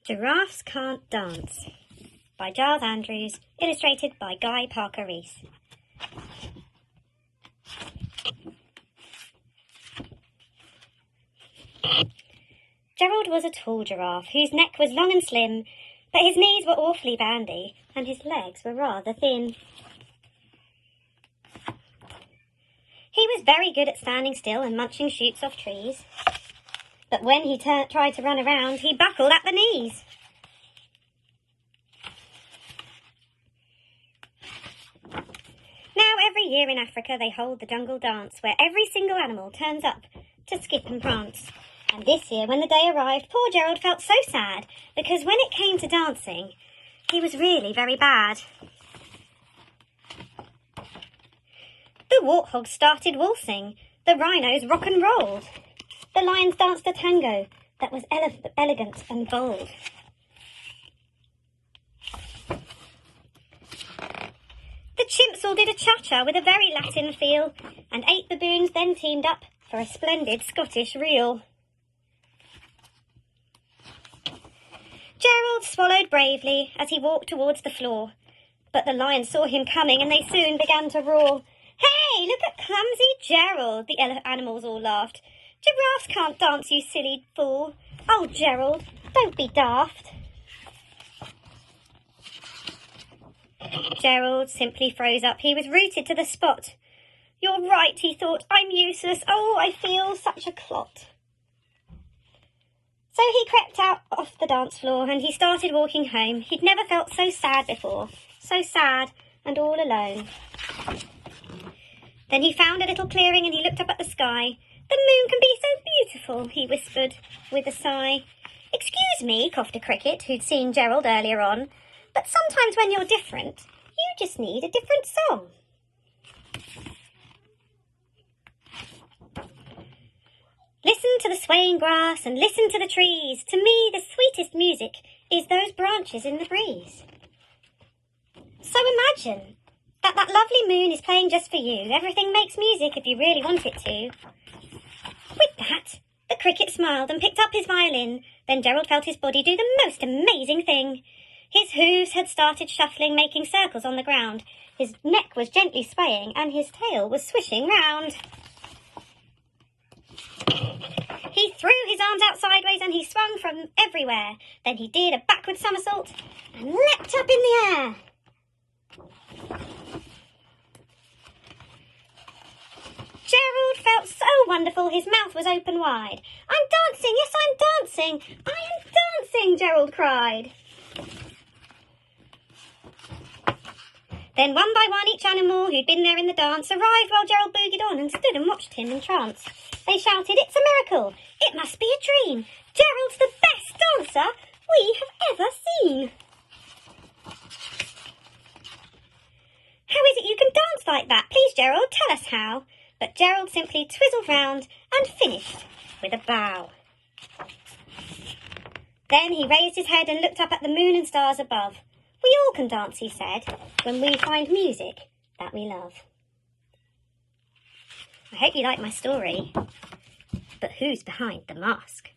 Giraffes Can't Dance by Giles Andrews, illustrated by Guy Parker Rees. Gerald was a tall giraffe whose neck was long and slim, but his knees were awfully bandy and his legs were rather thin. He was very good at standing still and munching shoots off trees, but when he tried to run around, he buckled at the knees. Now, every year in Africa they hold the jungle dance, where every single animal turns up to skip and prance. And this year, when the day arrived, poor Gerald felt so sad, because when it came to dancing, he was really very bad. The warthogs started waltzing, the rhinos rock and rolled, the lions danced a tango that was elegant and bold. The chimps all did a cha-cha with a very Latin feel, and 8 baboons then teamed up for a splendid Scottish reel. Gerald swallowed bravely as he walked towards the floor, but the lions saw him coming and they soon began to roar. "Hey, look at clumsy Gerald," the animals all laughed. "Giraffes can't dance, you silly fool. Oh, Gerald, don't be daft." Gerald simply froze up. He was rooted to the spot. "You're right," he thought. "I'm useless. Oh, I feel such a clot." So he crept out off the dance floor and he started walking home. He'd never felt so sad before. So sad and all alone. Then he found a little clearing and he looked up at the sky. "The moon can be so beautiful," he whispered with a sigh. "Excuse me," coughed a cricket who'd seen Gerald earlier on, "but sometimes when you're different, you just need a different song." Listen to the swaying grass and listen to the trees. To me, the sweetest music is those branches in the breeze. So imagine that lovely moon is playing just for you. Everything makes music if you really want it to. With that, the cricket smiled and picked up his violin. Then Gerald felt his body do the most amazing thing. His hooves had started shuffling, making circles on the ground. His neck was gently swaying and his tail was swishing round. He threw his arms out sideways and he swung from everywhere. Then he did a backward somersault and leapt up in the air. Gerald felt so wonderful, his mouth was open wide. "I'm dancing, yes, I'm dancing. I am dancing," Gerald cried. Then one by one each animal who'd been there in the dance arrived while Gerald boogied on and stood and watched him in trance. They shouted, "It's a miracle! It must be a dream! Gerald's the best dancer we have ever seen!" "How is it you can dance like that? Please, Gerald, tell us how." But Gerald simply twizzled round and finished with a bow. Then he raised his head and looked up at the moon and stars above. "We all can dance," he said, "when we find music that we love." I hope you like my story, but who's behind the mask?